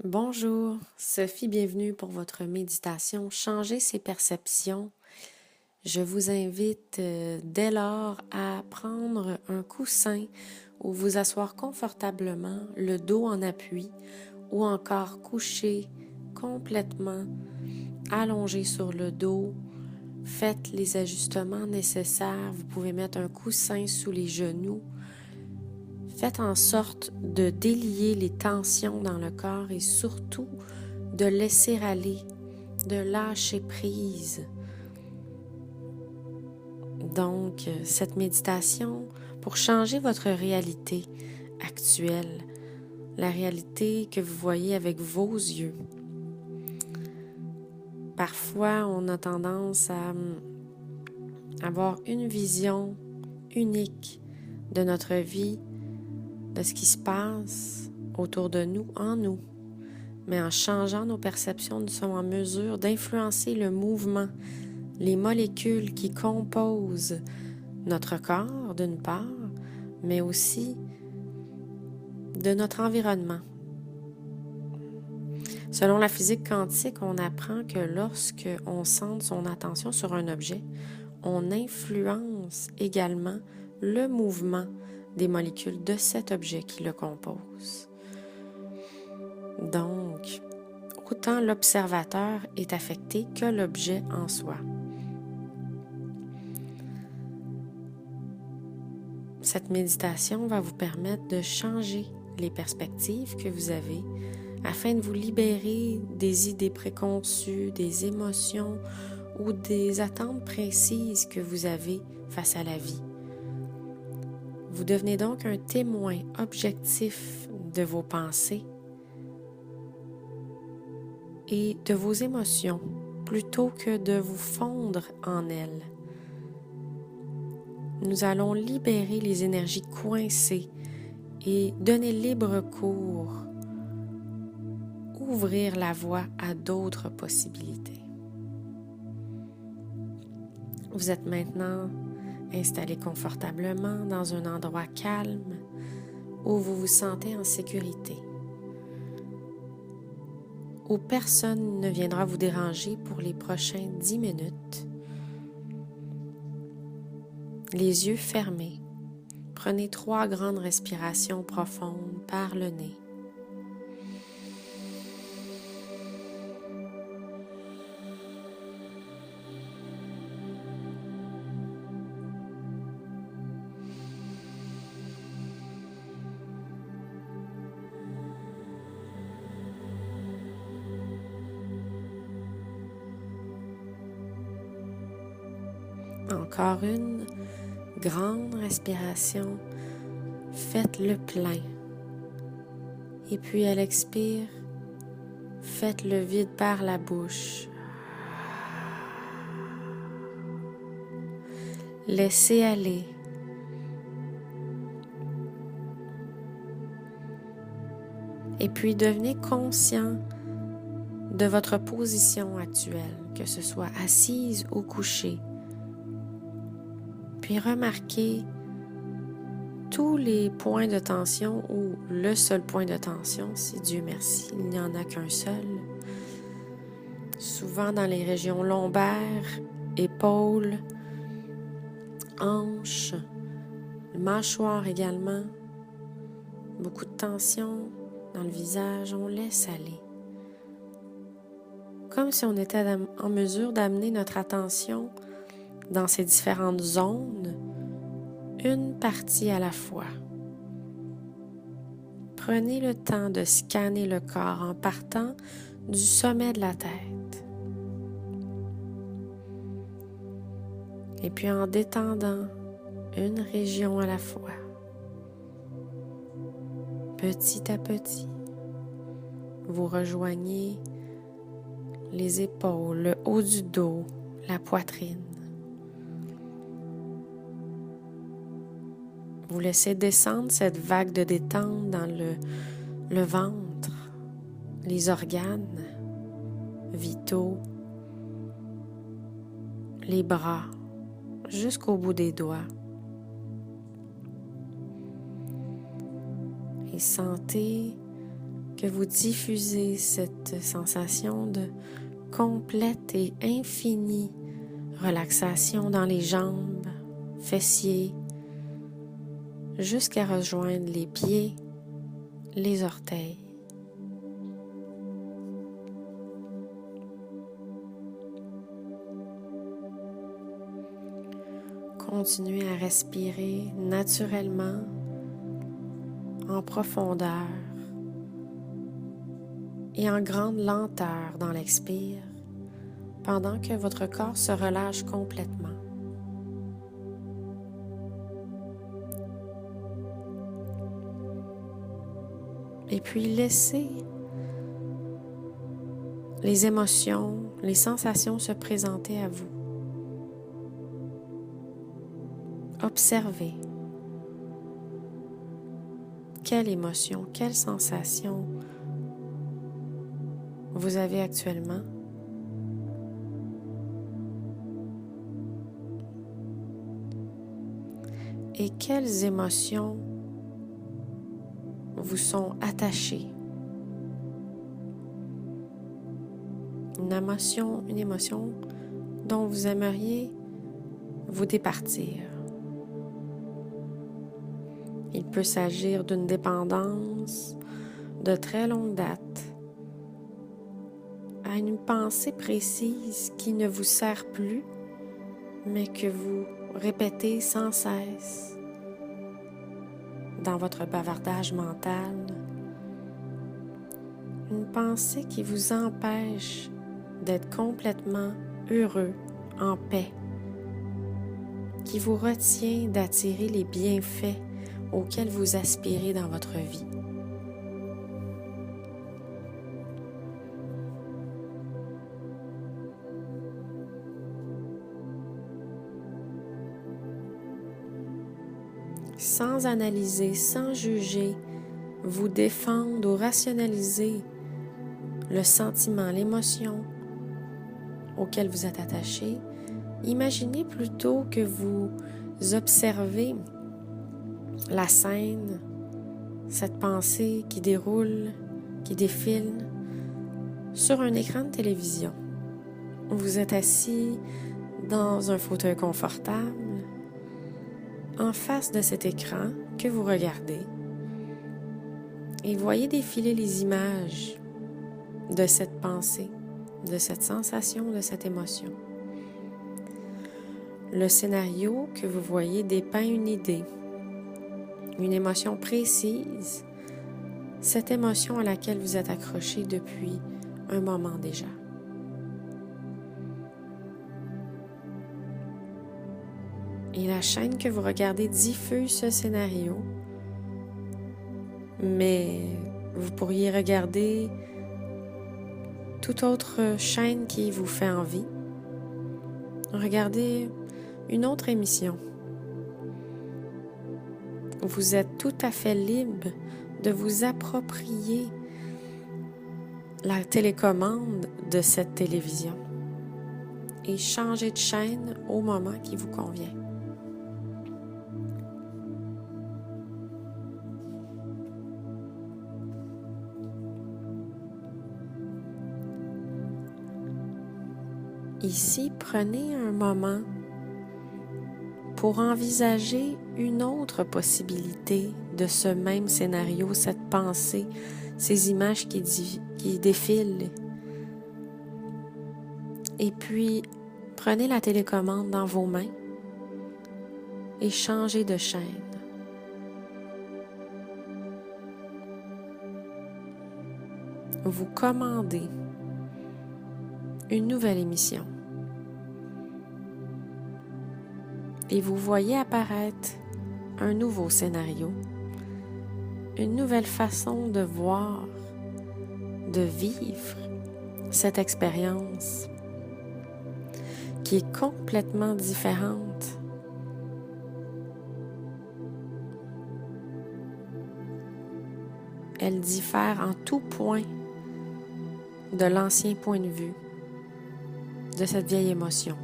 Bonjour, Sophie, bienvenue pour votre méditation Changer ses perceptions. Je vous invite dès lors à prendre un coussin ou vous asseoir confortablement, le dos en appui ou encore coucher complètement allongé sur le dos. Faites les ajustements nécessaires. Vous pouvez mettre un coussin sous les genoux. Faites en sorte de délier les tensions dans le corps et surtout de laisser aller, de lâcher prise. Donc, cette méditation, pour changer votre réalité actuelle, la réalité que vous voyez avec vos yeux. Parfois, on a tendance à avoir une vision unique de notre vie, de ce qui se passe autour de nous, en nous. Mais en changeant nos perceptions, nous sommes en mesure d'influencer le mouvement, les molécules qui composent notre corps, d'une part, mais aussi de notre environnement. Selon la physique quantique, on apprend que lorsque on centre son attention sur un objet, on influence également le mouvement des molécules de cet objet qui le compose. Donc, autant l'observateur est affecté que l'objet en soi. Cette méditation va vous permettre de changer les perspectives que vous avez afin de vous libérer des idées préconçues, des émotions ou des attentes précises que vous avez face à la vie. Vous devenez donc un témoin objectif de vos pensées et de vos émotions plutôt que de vous fondre en elles. Nous allons libérer les énergies coincées et donner libre cours, ouvrir la voie à d'autres possibilités. Vous êtes maintenant installé confortablement dans un endroit calme où vous vous sentez en sécurité, où personne ne viendra vous déranger pour les prochains 10 minutes. Les yeux fermés, prenez 3 grandes respirations profondes par le nez. Encore une grande respiration, faites le plein. Et puis à l'expire, faites le vide par la bouche. Laissez aller. Et puis devenez conscient de votre position actuelle, que ce soit assise ou couchée. Puis remarquez tous les points de tension ou le seul point de tension, si Dieu merci, il n'y en a qu'un seul. Souvent dans les régions lombaires, épaules, hanches, mâchoire également. Beaucoup de tension dans le visage, on laisse aller. Comme si on était en mesure d'amener notre attention dans ces différentes zones, une partie à la fois. Prenez le temps de scanner le corps en partant du sommet de la tête. Et puis en détendant une région à la fois. Petit à petit, vous rejoignez les épaules, le haut du dos, la poitrine. Vous laissez descendre cette vague de détente dans le ventre, les organes vitaux, les bras, jusqu'au bout des doigts. Et sentez que vous diffusez cette sensation de complète et infinie relaxation dans les jambes, fessiers, jusqu'à rejoindre les pieds, les orteils. Continuez à respirer naturellement, en profondeur et en grande lenteur dans l'expire, pendant que votre corps se relâche complètement. Et puis laissez les émotions, les sensations se présenter à vous. Observez quelle émotion, quelle sensation vous avez actuellement. Et quelles émotions vous sont attachées. Une émotion dont vous aimeriez vous départir. Il peut s'agir d'une dépendance de très longue date à une pensée précise qui ne vous sert plus, mais que vous répétez sans cesse dans votre bavardage mental. Une pensée qui vous empêche d'être complètement heureux, en paix, qui vous retient d'attirer les bienfaits auxquels vous aspirez dans votre vie. Sans analyser, sans juger, vous défendre ou rationaliser le sentiment, l'émotion auquel vous êtes attaché. Imaginez plutôt que vous observez la scène, cette pensée qui déroule, qui défile sur un écran de télévision. Vous êtes assis dans un fauteuil confortable, en face de cet écran que vous regardez, et voyez défiler les images de cette pensée, de cette sensation, de cette émotion. Le scénario que vous voyez dépeint une idée, une émotion précise, cette émotion à laquelle vous êtes accroché depuis un moment déjà. Et la chaîne que vous regardez diffuse ce scénario, mais vous pourriez regarder toute autre chaîne qui vous fait envie. Regardez une autre émission. Vous êtes tout à fait libre de vous approprier la télécommande de cette télévision et changer de chaîne au moment qui vous convient. Ici, prenez un moment pour envisager une autre possibilité de ce même scénario, cette pensée, ces images qui défilent. Et puis, prenez la télécommande dans vos mains et changez de chaîne. Vous commandez une nouvelle émission. Et vous voyez apparaître un nouveau scénario, une nouvelle façon de voir, de vivre cette expérience qui est complètement différente. Elle diffère en tout point de l'ancien point de vue, de cette vieille émotion.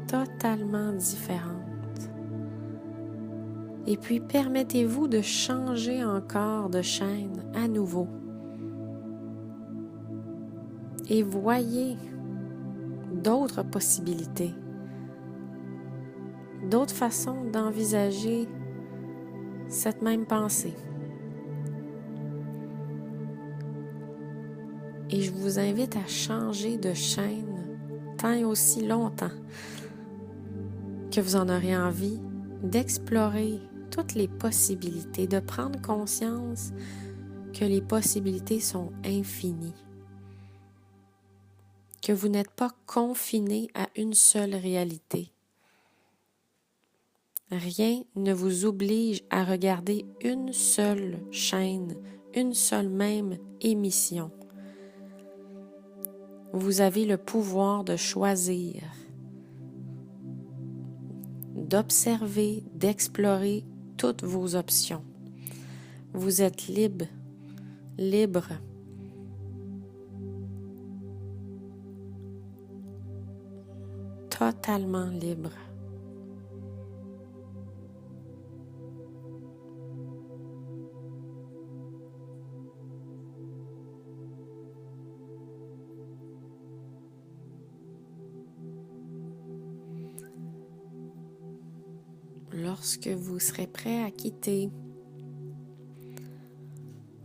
Totalement différente. Et puis permettez-vous de changer encore de chaîne à nouveau. Et voyez d'autres possibilités, d'autres façons d'envisager cette même pensée. Et je vous invite à changer de chaîne tant et aussi longtemps que vous en aurez envie, d'explorer toutes les possibilités, de prendre conscience que les possibilités sont infinies, que vous n'êtes pas confiné à une seule réalité. Rien ne vous oblige à regarder une seule chaîne, une seule même émission. Vous avez le pouvoir de choisir, d'observer, d'explorer toutes vos options. Vous êtes libre, totalement libre. Lorsque vous serez prêt à quitter,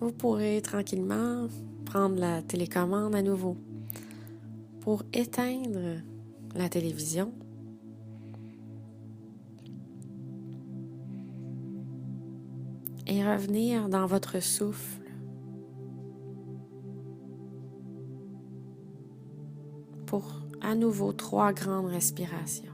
vous pourrez tranquillement prendre la télécommande à nouveau pour éteindre la télévision et revenir dans votre souffle pour à nouveau 3 grandes respirations.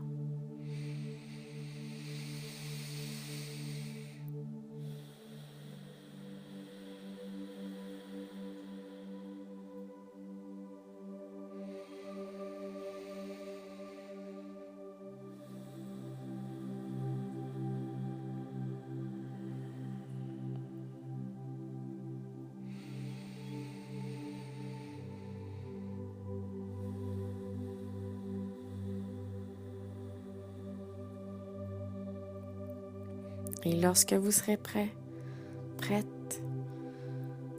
Et lorsque vous serez prête,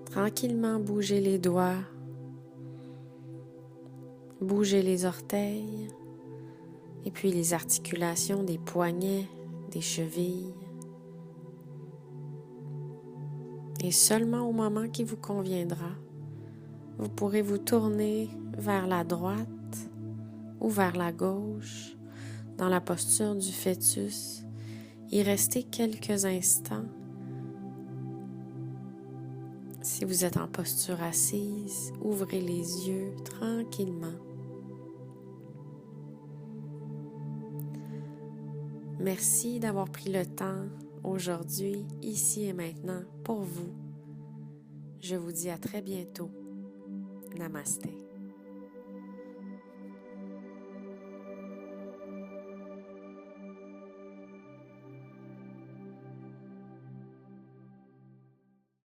tranquillement bougez les doigts, bougez les orteils, et puis les articulations des poignets, des chevilles. Et seulement au moment qui vous conviendra, vous pourrez vous tourner vers la droite ou vers la gauche dans la posture du fœtus. Y rester quelques instants. Si vous êtes en posture assise, ouvrez les yeux tranquillement. Merci d'avoir pris le temps aujourd'hui, ici et maintenant, pour vous. Je vous dis à très bientôt. Namasté.